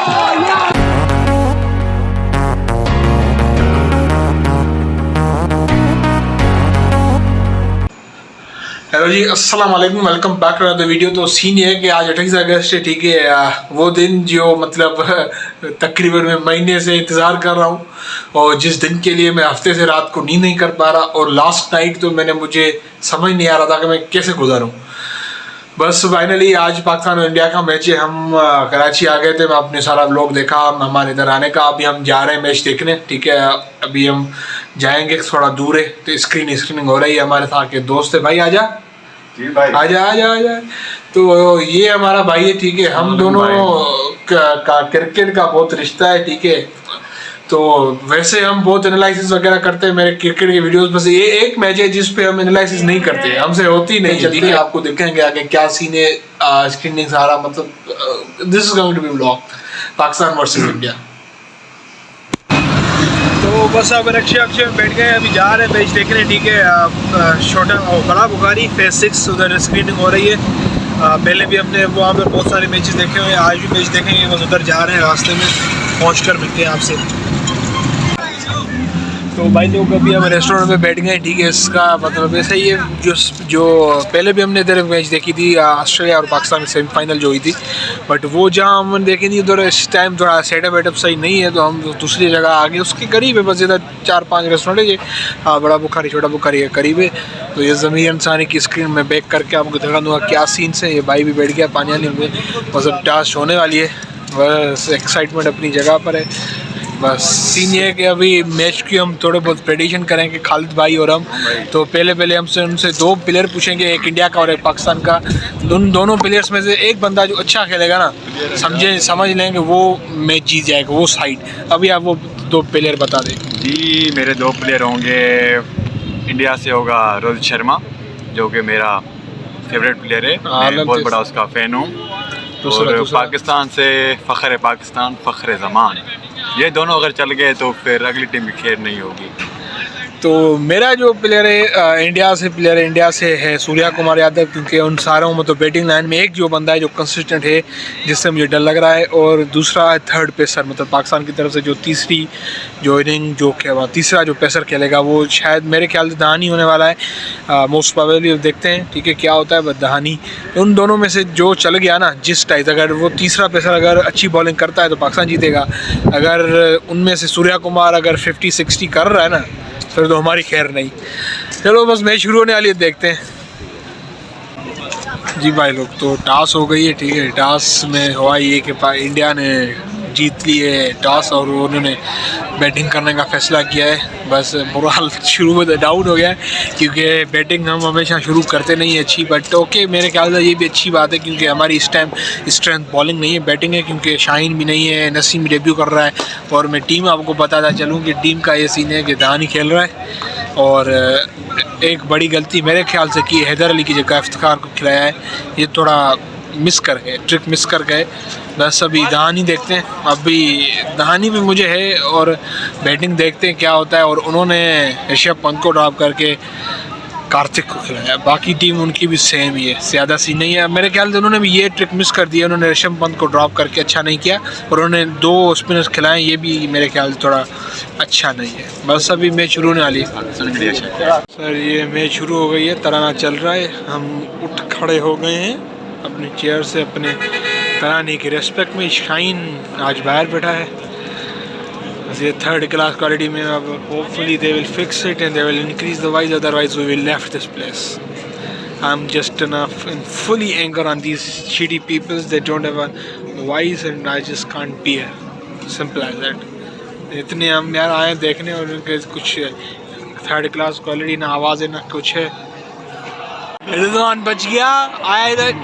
Hello जी, अस्सलाम वालेकुम, welcome back to the video. तो सीन ये है कि आज 28 अगस्त है, ठीक है। वो दिन जो मतलब तकरीबन मैं महीने से इंतज़ार कर रहा हूँ और जिस दिन के लिए मैं हफ्ते से रात को नींद नहीं कर पा रहा। और लास्ट नाइट तो मुझे समझ नहीं आ रहा था कि मैं कैसे गुजारूँ। बस फाइनली आज पाकिस्तान और इंडिया का मैच है। हम कराची आ गए थे, मैं अपने सारा व्लॉग देखा हमारे इधर आने का। अभी हम जा रहे हैं मैच देखने, ठीक है। अभी हम जाएंगे, थोड़ा दूर है तो स्क्रीनिंग हो रही है। हमारे साथ के दोस्त है, भाई आजा जी भाई, आजा आजा आजा। तो ये हमारा भाई है, ठीक है। हम दोनों का क्रिकेट का बहुत रिश्ता है, ठीक है। तो वैसे हम बहुत एनालिसिस वगैरह करते हैं मेरे क्रिकेट के वीडियोस, बस ये एक मैच है जिस पे हम एनालिसिस नहीं करते, हमसे होती नहीं चलती। आपको दिखाएंगे आगे क्या सीन है, स्क्रीनिंग सारा, मतलब this is going to be vlog Pakistan versus India. तो बस अब रक्षा अक्षय बैठ गए, अभी जा रहे हैं मैच देखने, ठीक है। छोटा बड़ा बुखारी फेज 6 उधर स्क्रीनिंग हो रही है। पहले भी हमने वहाँ पर बहुत सारे मैचेस देखे हुए हैं, आज भी मैच देखेंगे। बस उधर जा रहे हैं, रास्ते में पहुँच कर मिलते हैं आपसे। तो भाई लोग अभी हम रेस्टोरेंट में बैठ गए, ठीक है। इसका मतलब ऐसा ही है जो पहले भी हमने इधर मैच देखी थी, ऑस्ट्रेलिया और पाकिस्तान की सेमीफाइनल जो हुई थी, बट वो जहाँ हमने देखी थी उधर इस टाइम थोड़ा सेटअप वेटअप सही नहीं है, तो हम दूसरी जगह आ गए। उसके करीब है, बस इधर 4-5 रेस्टोरेंट है ये। हाँ, बड़ा बुखारी छोटा बुखारी है करीब है। तो ये ज़मीर इंसानी की स्क्रीन में बैक करके आपको दिखा दूँगा क्या सीन्स हैं। ये भाई भी बैठ गया पानी आने में, बस अब टास्क होने वाली है, बस एक्साइटमेंट अपनी जगह पर है। बस सीन ये है कि अभी मैच की हम थोड़े बहुत प्रेडिक्शन करेंगे खालिद भाई और हम। तो पहले हमसे उनसे 2 प्लेयर पूछेंगे, एक इंडिया का और एक पाकिस्तान का। उन दोनों प्लेयर्स में से एक बंदा जो अच्छा खेलेगा ना, समझ लेंगे वो मैच जीत जाएगा, वो साइड। अभी आप वो 2 प्लेयर बता दें। जी मेरे 2 प्लेयर होंगे। इंडिया से होगा रोहित शर्मा, जो कि मेरा फेवरेट प्लेयर है, मैं बहुत बड़ा उसका फ़ैन हूँ। और पाकिस्तान से फ़ख्र पाकिस्तान, फ़ख्र ज़मान। ये दोनों अगर चल गए तो फिर अगली टीम की खैर नहीं होगी। तो मेरा जो प्लेयर है इंडिया से है सूर्या कुमार यादव, क्योंकि उन सारों में तो बैटिंग लाइन में एक जो बंदा है जो कंसिस्टेंट है, जिससे मुझे डर लग रहा है। और दूसरा है थर्ड पेसर, मतलब पाकिस्तान की तरफ से जो तीसरी जो इनिंग जो तीसरा जो पेसर खेलेगा वो शायद मेरे ख्याल से दहानी होने वाला है, मोस्ट प्रोबेबली। देखते हैं, ठीक है, क्या होता है। बस दहानी उन दोनों में से जो चल गया ना, जिस टाइप, अगर वो तीसरा पेसर अगर अच्छी बॉलिंग करता है तो पाकिस्तान जीतेगा। अगर उनमें से सूर्या कुमार अगर 50-60 कर रहा है ना, फिर तो हमारी खैर नहीं। चलो बस मैच शुरू होने वाली है, देखते हैं। जी भाई लोग, तो टॉस हो गई है, ठीक है। टॉस में हुआ ये कि इंडिया ने जीत ली है टॉस और उन्होंने बैटिंग करने का फैसला किया है। बस मोरल शुरू में डाउन हो गया है, क्योंकि बैटिंग हम हमेशा शुरू करते नहीं है अच्छी, बट ओके, मेरे ख्याल से ये भी अच्छी बात है, क्योंकि हमारी इस टाइम स्ट्रेंथ बॉलिंग नहीं है, बैटिंग है। क्योंकि शाहीन भी नहीं है, नसीम डेब्यू कर रहा है। और मैं टीम आपको बताता चलूँ कि टीम का ये सीन है कि दहानी खेल रहा है। और एक बड़ी गलती मेरे ख्याल से की हैदर अली की जगह इफ्तिखार को खिलाया है, ये थोड़ा मिस कर गए, ट्रिक मिस कर गए। बस अभी दहानी देखते हैं, अभी दहानी भी मुझे है और बैटिंग देखते हैं क्या होता है। और उन्होंने ऋषभ पंत को ड्रॉप करके कार्तिक को खिलाया, बाकी टीम उनकी भी सेम ही है, ज़्यादा सी नहीं है। मेरे ख्याल से उन्होंने भी ये ट्रिक मिस कर दिया, उन्होंने ऋषभ पंत को ड्रॉप करके अच्छा नहीं किया और उन्होंने 2 स्पिनर्स खिलाए, ये भी मेरे ख्याल से थोड़ा अच्छा नहीं है। बस अभी मैच शुरू होने वाली है। सर ये मैच शुरू हो गई है, तराना चल रहा है, हम उठ खड़े हो गए हैं अपनी चेयर से, अपने तराने की रेस्पेक्ट में। शाहीन आज बाहर बैठा है, ये 3rd क्लास क्वालिटी में। अब hopefully they will fix it and they will increase the wise, otherwise we will left this place. I am just enough in fully anger on these shitty peoples that don't have a voice and I just can't bear, simple as that। इतने हम यार आए देखने और उनके कुछ 3rd class quality, ना आवाज़ है ना कुछ है। रिजवान बच गया।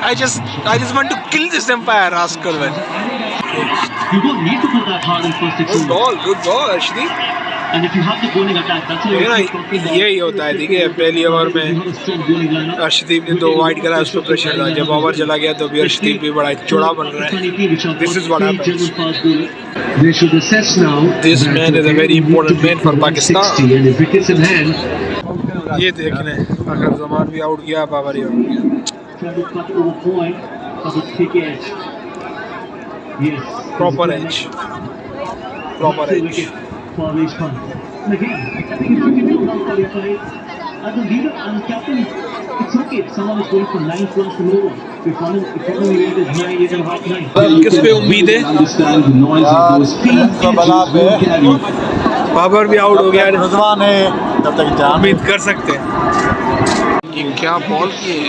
I just want to kill this empire, rascal man। You don't need to put that hard in first 6 overs. Good ball, Arshdeep। And if you have the bowling attack, that's यही होता है, ठीक है। पहली ओवर में अर्शदीप ने 2 wide करा, उस पर प्रेशर था। जब ओवर चला गया तो भी अर्शदीप भी बड़ा चौड़ा बन रहा है। This is what happens। They should assess now. This man is a very important man for Pakistan। And if wickets in hand, ये देखने अगर जमान भी आउट किया, बाबर ही आउट किया। trying to cut over point of the thick edge. Yes. Proper edge. Proper edge. PAKvsIND. And again, I think if you can do well qualified, as a leader and captain, it's okay if someone is going for 9 points low. If one rate is high, you can half 9. किस पे उम्मीद है? Understand the noise of those feet. Babar भी out हो गया। रुझान है तब तक जान उम्मीद कर सकते हैं। ये क्या बॉल की है?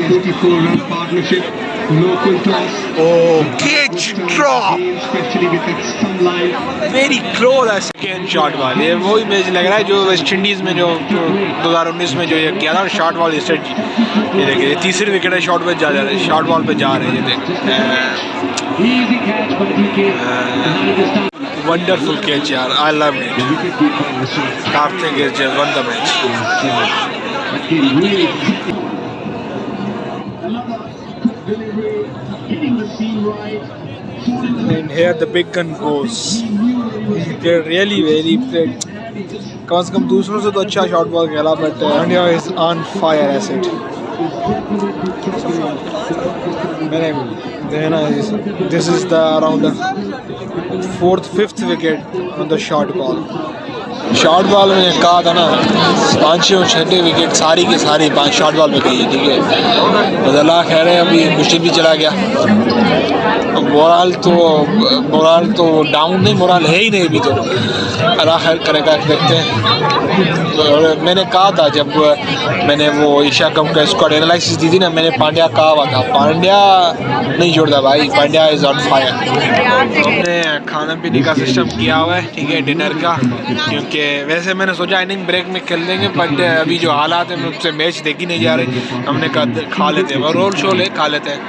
44-run partnership, local class. Oh, catch drop. Especially with its some live. Very close है सेकेंड शॉट बॉल। ये वही मैच लग रहा है जो वेस्ट इंडीज़ में जो 2019 में जो ये किया था शॉट बॉल स्ट्रेटजी। ये देखिए तीसरी विकेट है शॉट बॉल जा रहे हैं, शॉट बॉल पे जा रहे हैं। ये देखिए Easy catch by DK. Wonderful catch यार, I love it. Karthik is just won the match. Hitting the seam right. And here the big gun goes. He played really very played. कम से कम दूसरों से तो अच्छा शॉट बॉल खेला, but India is on fire asset. मैंने देखना this is the around 4th 5th wicket on the shot ball. Shot ball में कहा था ना 5 और 6 विकेट सारी के सारी 5 शॉट बॉल पे गई है। ठीक है, अल्लाह खैर है, अभी मुश्किल भी चला गया। मोराल तो डाउन नहीं, मोराल है ही नहीं अभी तो। अल्लाह खैर करेगा, देखते हैं। और मैंने कहा था जब मैंने वो एशिया कप का स्क्वाड एनालिसिस दी थी ना, मैंने पांड्या कहा हुआ था, पांड्या नहीं जोड़ता भाई, पांड्या इज ऑन फायर। हमने खाना पीने का सिस्टम किया हुआ है, ठीक है, डिनर का, क्योंकि वैसे मैंने सोचा इनिंग ब्रेक में खेल देंगे, बट अभी जो हालात है मुझसे मैच देखी नहीं जा रही। हमने कहा खा लेते हैं, रोल शो ले खा लेते हैं।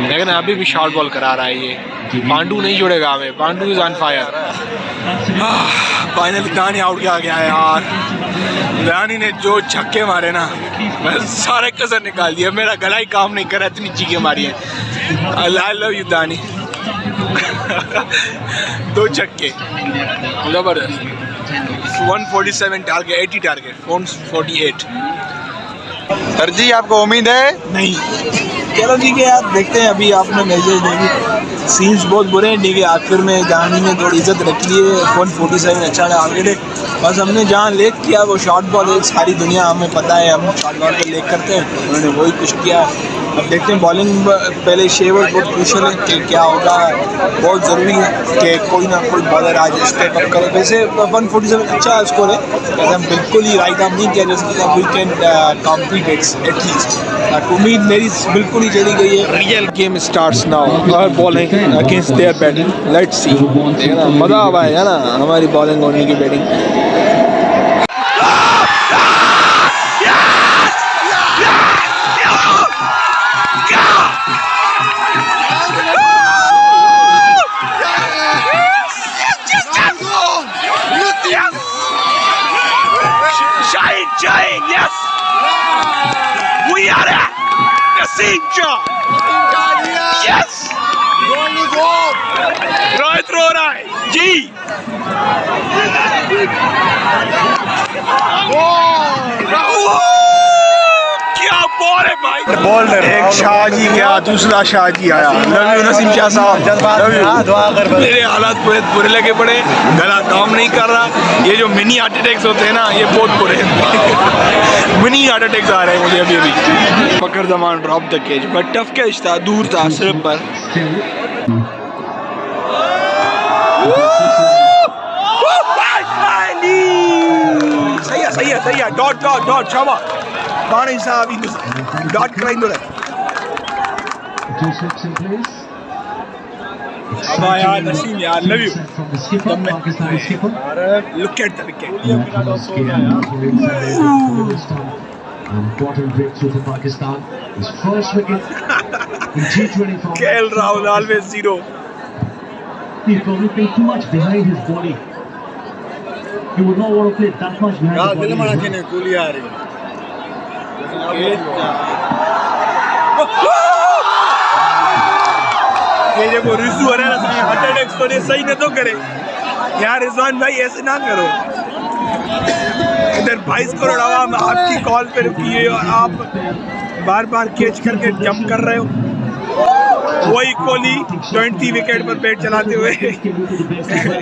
लेकिन अभी भी शॉर्ट बॉल करा रहा है ये। पांडू नहीं जोड़ेगा हमें, Pandu is on fire. Finally दानी आउट किया गया है यार। दानी ने जो छक्के मारे ना, मैं सारे कसर निकाल दिया, मेरा गला ही काम नहीं कर रहा, इतनी चीखें मारी है। आई लव यू दानी। 2 छक्के जबरदस्त। 147 टारगेट, 80 टारगेट, 148। सर जी आपको उम्मीद है? नहीं, चलो ठीक है यार, देखते हैं। अभी आपने मैसेज देखी, सीन्स बहुत बुरे हैं, ठीक है। आखिर में दानी ने थोड़ी इज्जत रखी है। 147 अच्छा टारगेट है, बस हमने जहाँ लेक किया वो शॉर्ट बॉल है। सारी दुनिया हमें पता है, हम शॉर्ट बॉल पे लेक करते हैं, उन्होंने वही कुछ किया। अब देखते हैं बॉलिंग पहले शेवर बहुत क्रूशल है कि क्या होगा। बहुत ज़रूरी है कि कोई ना कोई बॉलर आज स्टेप अप करे। वैसे 147 अच्छा स्कोर है, हम बिल्कुल ही राइट आर्म नहीं किया जैसे वी कैन कॉम्पीट एटलीस्ट। उम्मीद मेरी बिल्कुल ही चली गई है। Real game starts now. और bowling against their batting, let's see. देखना मज़ा आएगा ना हमारी बॉलिंग और उनकी batting. Yes, we are it. Naseem job. Yes. Rohit ro raha hai ji. क्या बॉल है भाई, बॉल एक शाहजी गया, दूसरा शाहजी आया। लव यू नसीम शाह साहब। मेरे हालात पूरे बुरे लगे पड़े, गला काम नहीं कर रहा। ये जो मिनी हार्ट अटैक्स होते हैं ना, ये बहुत बुरे हैं। मिनी हार्ट अटैक्स आ रहे हैं मुझे अभी। Fakhar Zaman drop the catch, but tough catch था, दूर था सिर्फ पर। सही है, डॉट शाबाश पानी साहब, डॉट कराइंदो रहे। अब यार नसीम यार, love you. Look at the wicket. Important breakthrough for Pakistan. His first wicket in T20 format. KL Rahul always zero. He's probably played too much behind his body. He would not want to play that much behind his body. ये देखो रिजू है ना, heart attack को सही न तो करे यार। रिजवान भाई ऐसे ना करो, इधर 22 करोड़ आवाम आपकी कॉल पे रुकी है और आप बार बार कैच करके जंप कर रहे हो। वही कोहली 20 विकेट पर बैट चलाते हुए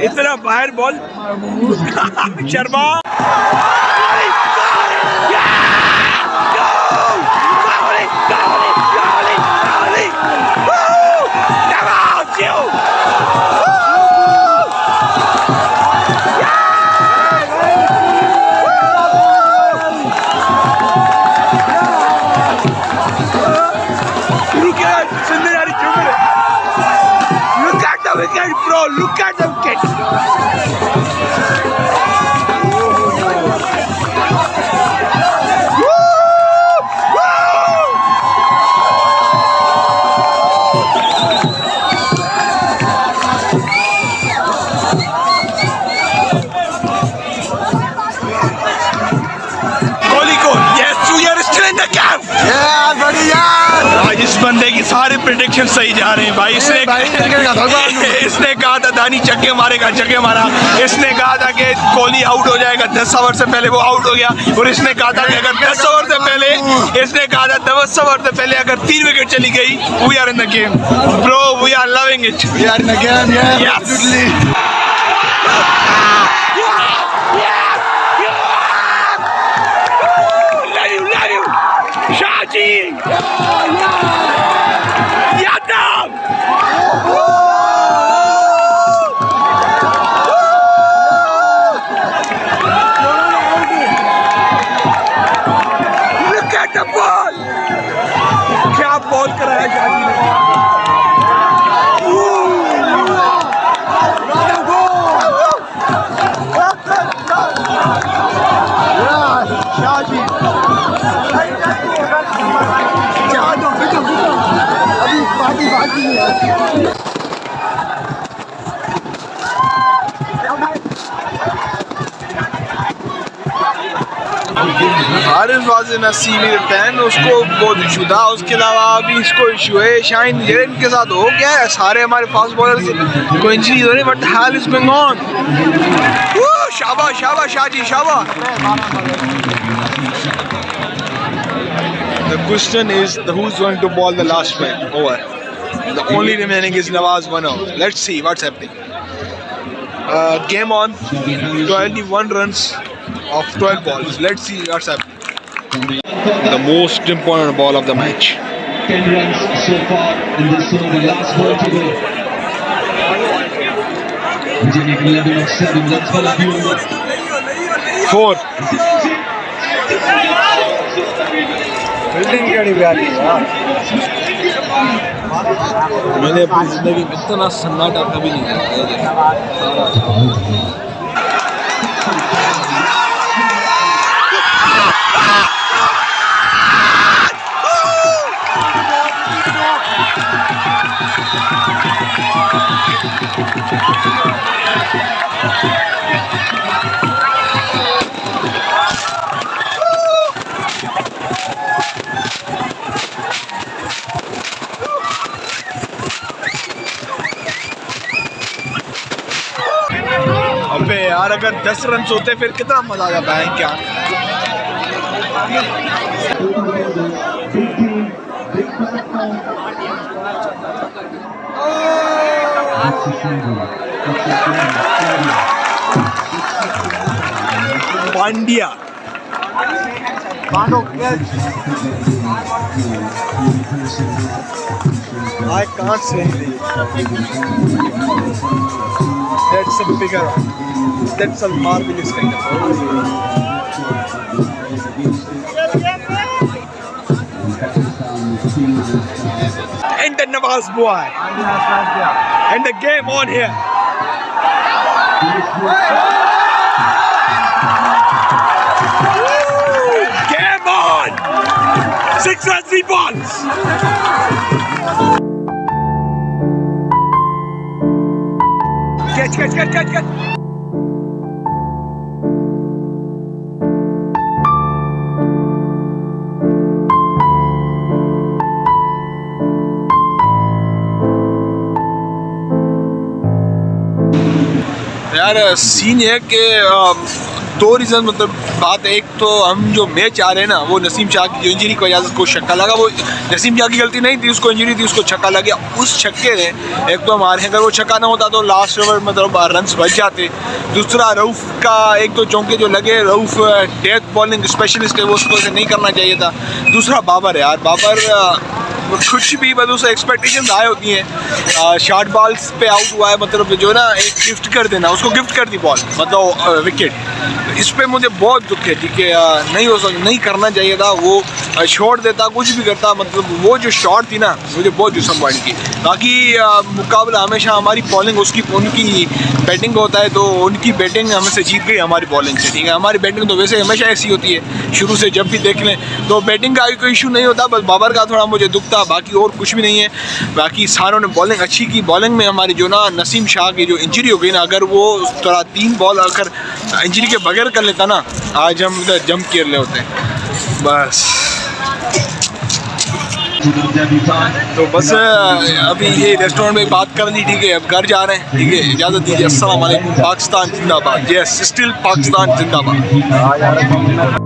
इतना बाहर ball Sharma wicket, bro. Look at the wicket. Kohli को yes, you are still in the camp. Yeah, बढ़िया। आज इस बंदे की सारे प्रेडिक्शन सही जा रहे हैं भाई। इसने कहा था दानी चक्के मारेगा, चक्के मारा। इसने कहा था कि कोहली आउट हो जाएगा 10 ओवर से पहले, वो आउट हो गया। और इसने कहा था कि अगर 10 ओवर से पहले, इसने कहा था 10 ओवर से पहले अगर 3 विकेट चली गई, we are in the game bro, we are loving it, We are in the game, yeah, absolutely. Love you, Shaji. Yadam. Look at the ball. क्या बॉल कराया शाजी ने। Haris was in a severe pain, उसको बहुत issue था। उसके अलावा अभी इसको इशू है शाइन ये इनके साथ हो गया है। सारे हमारे फास्ट बॉलर से कोई इंजरी हो रही, but hall is going on. शाबाश शाबाश शाजी शाबाश। The question is who's going to ball the last over. The only remaining is Nawaz 1 over. Let's see what's happening. Game on. 21 runs of 12 balls. Let's see what's happening. The most important ball of the match. 10 runs so far in this over. The last ball to go. Winning 11 of 7. That's for the viewer. 4. Fielding क्या नहीं प्यारी है यार। मैंने अपनी जिंदगी में इतना सन्नाटा कभी नहीं देखा। अबे यार अगर 10 रन होते फिर कितना मजा आ जाता है क्या। Pandya I can't say anything. That's a bigger one. That's a marvelous kind of one. And the Nawaz boy. And the game on here. Game on. 6 runs, 3 balls. Catch. यार सीन है कि दो रीज़न मतलब बात है। एक तो हम जो मैच आ रहे हैं ना, वो नसीम शाह की जो इंजरी की वजह से उसको छक्का लगा, वो नसीम शाह की गलती नहीं थी, उसको इंजरी थी, उसको छक्का लग गया। उस छक्के ने एक तो हमारे, अगर वो छक्का ना होता तो लास्ट ओवर मतलब रन्स बच जाते। दूसरा रऊफ़ का एक तो चौके जो लगे, रऊफ़ डेथ बॉलिंग स्पेशलिस्ट है, वो उसको ऐसे नहीं करना चाहिए था। दूसरा बाबर है यार, बाबर कुछ भी बस उससे एक्सपेक्टेशन हाई होती हैं। शॉर्ट बॉल्स पे आउट हुआ है, मतलब जो ना एक गिफ्ट कर देना, उसको गिफ्ट कर दी बॉल, मतलब विकेट। इस पे मुझे बहुत दुख है, ठीक है, नहीं करना चाहिए था। वो शॉट देता, कुछ भी करता, मतलब वो जो शॉट थी ना, मुझे बहुत डिसअपॉइंट की। बाकी मुकाबला हमेशा हमारी बॉलिंग उनकी बैटिंग होता है, तो उनकी बैटिंग हमसे जीत गई हमारी बॉलिंग से, ठीक है। हमारी बैटिंग तो वैसे हमेशा ऐसी होती है, शुरू से जब भी देख लें, तो बैटिंग का कोई इशू नहीं होता। बस बाबर का थोड़ा मुझे दुख था, बाकी और कुछ भी नहीं है। बाकी सारों ने बॉलिंग अच्छी की। बॉलिंग में हमारी जो ना नसीम शाह की जो इंजरी हो गई ना, अगर वो थोड़ा 3 बॉल अगर इंजरी के बगैर कर लेता ना, आज हम उधर जंप कर ले होते। बस तो बस अभी ये रेस्टोरेंट में बात कर ली, ठीक है, अब घर जा रहे हैं, ठीक है। इजाज़त दीजिए, अस्सलाम वालेकुम। पाकिस्तान जिंदाबाद। यस, स्टिल पाकिस्तान जिंदाबाद।